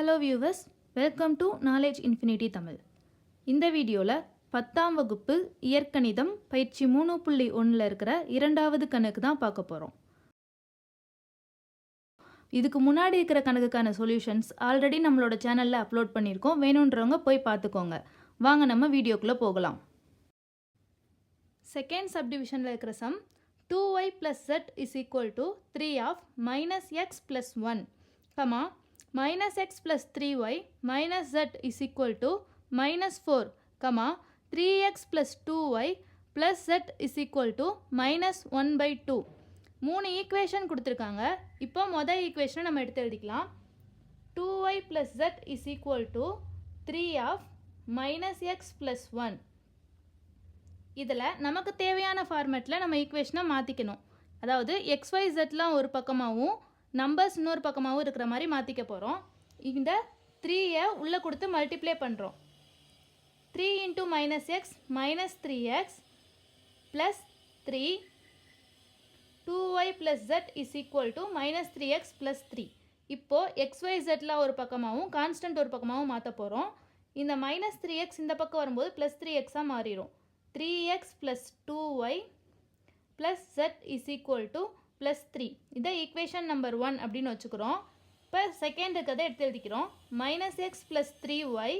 Hello viewers, welcome to Knowledge Infinity Tamil. இந்த வீடியோல 10ஆம் வகுப்பு இயற்கணிதம் பயிற்சி 3.1ல இருக்கிற இரண்டாவது கணக்கு தான் பார்க்க போறோம். இதுக்கு முன்னாடி இருக்கிற கணக்குக்கான சொல்யூஷன்ஸ் ஆல்ரெடி நம்மளோட சேனல்ல அப்லோட் பண்ணியிருக்கோம். வேணும்ன்றவங்க போய் பார்த்துக்கோங்க. வாங்க நம்ம வீடியோக்குள்ள போகலாம். செகண்ட் சப்டிவிஷன்ல இருக்கிற some 2y plus z is equal to 3 of minus x plus 1, comma minus x plus 3y minus z is equal to minus 4, comma 3x plus 2y plus z is equal to minus 1 by 2. மூணு equation கொடுத்துருக்காங்க. இப்போ மொதல் ஈக்குவேஷனை நம்ம எடுத்து எழுதிக்கலாம். 2y plus z is equal to 3 of minus x plus 1. இதில் நமக்கு தேவையான ஃபார்மேட்டில் நம்ம ஈக்குவேஷனை மாற்றிக்கணும். அதாவது XYZலாம் ஒரு பக்கமாகவும் நம்பர்ஸ் இன்னொரு பக்கமாகவும் இருக்கிற மாதிரி மாற்றிக்க போகிறோம். இந்த 3யை உள்ளே கொடுத்து மல்டிப்ளை பண்ணுறோம். 3 into minus x minus 3x plus 3 2y plus z is equal to minus 3x plus 3. இப்போது XYZலாம் ஒரு பக்கமாகவும் கான்ஸ்டன்ட் ஒரு பக்கமாகவும் மாற்ற போகிறோம். இந்த minus 3x இந்த பக்கம் வரும்போது plus 3xஆக மாறிடும். 3x plus 2y plus z is equal to plus 3. இதை ஈக்குவேஷன் நம்பர் 1 அப்படின்னு வச்சுக்கிறோம். இப்போ செகண்டுக்கு அதை எடுத்து எழுதிக்கிறோம். minus x plus 3y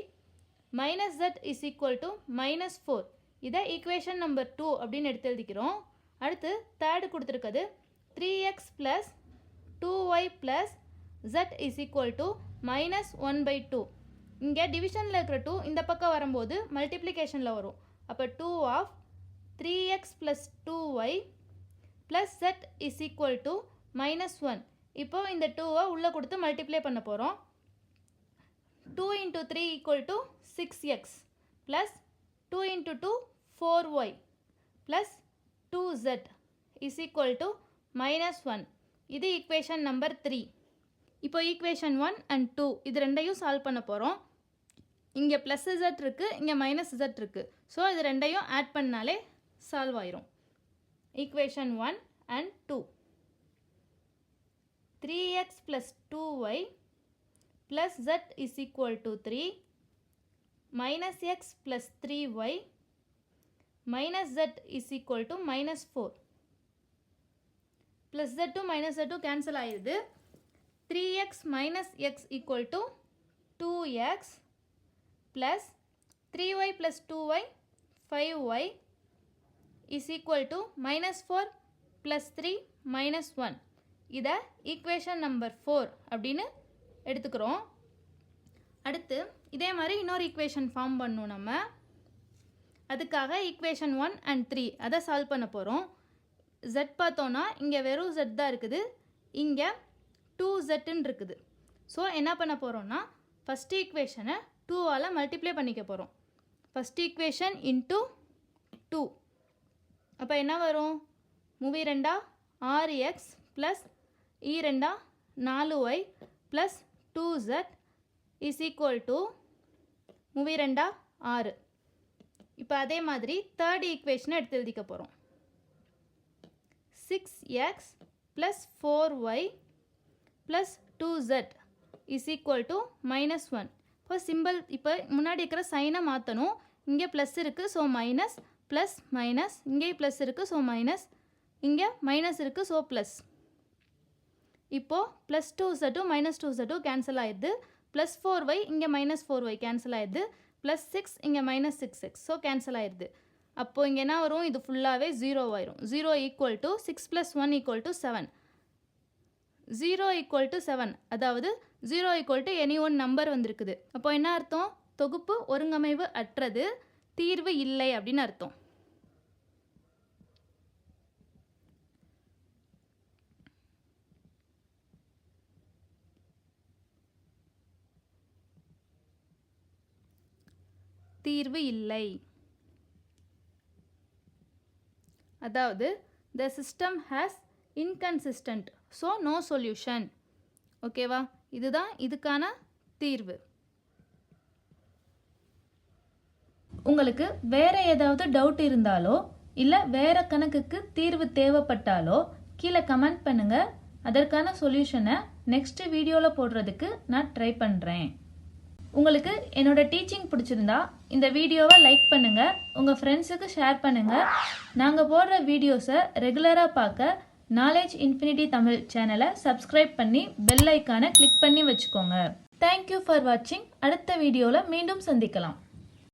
minus z is equal to minus 4. இதை ஈக்குவேஷன் நம்பர் 2 அப்படின்னு எடுத்து எழுதிக்கிறோம். அடுத்து தேர்டு கொடுத்துருக்குது 3x plus 2y plus z is equal to minus 1 by 2. இங்கே டிவிஷனில் இருக்கிற 2 இந்த பக்கம் வரும்போது மல்டிப்ளிகேஷனில் வரும். அப்போ 2 of 3x plus 2y plus z is equal to minus 1. இப்போ இந்த 2வை உள்ளே கொடுத்து மல்டிப்ளை பண்ண போகிறோம். 2 into 3 equal to 6x plus 2 into 2 4y plus 2z is equal to minus 1. இது ஈக்குவேஷன் நம்பர் 3. இப்போ ஈக்குவேஷன் 1 and 2 இது ரெண்டையும் சால்வ் பண்ண போகிறோம். இங்கே ப்ளஸ் z இருக்குது, இங்கே மைனஸ் z இருக்குது. ஸோ இது ரெண்டையும் ஆட் பண்ணாலே சால்வ் ஆயிரும். Equation 1 and 2. 3x plus 2y plus z is equal to 3 minus x plus 3y minus z is equal to minus 4. plus z to minus z to cancel ஆயிடுது. 3x minus x equal to 2x plus 3y plus 2y 5y is equal to minus 4 plus 3 minus 1. இதை equation number 4 அப்படின்னு எடுத்துக்கிறோம். அடுத்து இதே மாதிரி இன்னொரு equation form பண்ணணும் நம்ம. அதுக்காக ஈக்குவேஷன் 1 and 3 அதை சால்வ் பண்ண போகிறோம். z பார்த்தோன்னா இங்கே வெறும் z தான் இருக்குது, இங்கே 2zன்னு இருக்குது. ஸோ என்ன பண்ண போகிறோம்னா ஃபஸ்ட் ஈக்குவேஷனை 2ஆல் மல்டிப்ளை பண்ணிக்க போகிறோம். First equation into 2. அப்போ என்ன வரும்? மூவி ரெண்டா 6x ப்ளஸ் ரெண்டா 4y plus 2z is equal to movie ரெண்டா 6. இப்போ அதே மாதிரி தேர்ட் ஈக்குவேஷனை எடுத்து எழுதிக்க போகிறோம். 6x plus 4y plus 2z is equal to minus 1. இப்போ சிம்பிள் இப்போ முன்னாடி இருக்கிற சைனை மாற்றணும். இங்கே ப்ளஸ் இருக்குது ஸோ மைனஸ் ப்ளஸ் மைனஸ், இங்கே ப்ளஸ் இருக்குது ஸோ மைனஸ், இங்கே மைனஸ் இருக்குது ஸோ ப்ளஸ். இப்போது plus 2z minus 2z cancel ஆயிடுது. ப்ளஸ் 4y இங்கே மைனஸ் 4y கேன்சல் ஆயிடுது. ப்ளஸ் 6 இங்கே மைனஸ் 6x ஸோ கேன்சல் ஆயிடுது. அப்போது இங்கே என்ன வரும்? இது ஃபுல்லாகவே 0 ஆயிரும். 0 equal to 6 + 1 equal to 7. 0 equal to 7, அதாவது 0 equal to any one number வந்திருக்குது. அப்போ என்ன அர்த்தம்? தொகுப்பு ஒருங்கமைவு அற்றது, தீர்வு இல்லை அப்படின்னு அர்த்தம். தீர்வு இல்லை, அதாவது the system has inconsistent, so no solution. ஓகேவா? இதுதான் இதுக்கான தீர்வு. உங்களுக்கு வேற ஏதாவது டவுட் இருந்தாலோ இல்லை வேற கணக்குக்கு தீர்வு தேவைப்பட்டாலோ கீழே கமெண்ட் பண்ணுங்க. அதற்கான சொல்யூஷனை நெக்ஸ்ட் வீடியோவில் போடுறதுக்கு நான் ட்ரை பண்ணுறேன். உங்களுக்கு என்னோட டீச்சிங் பிடிச்சிருந்தா இந்த வீடியோவை லைக் பண்ணுங்கள், உங்கள் ஃப்ரெண்ட்ஸுக்கு ஷேர் பண்ணுங்கள். நாங்கள் போடுற வீடியோஸை ரெகுலராக பார்க்க நாலேஜ் இன்ஃபினிட்டி தமிழ் சேனலை சப்ஸ்கிரைப் பண்ணி பெல் ஐக்கானை கிளிக் பண்ணி வச்சுக்கோங்க. தேங்க்யூ ஃபார் வாட்சிங். அடுத்த வீடியோவில் மீண்டும் சந்திக்கலாம்.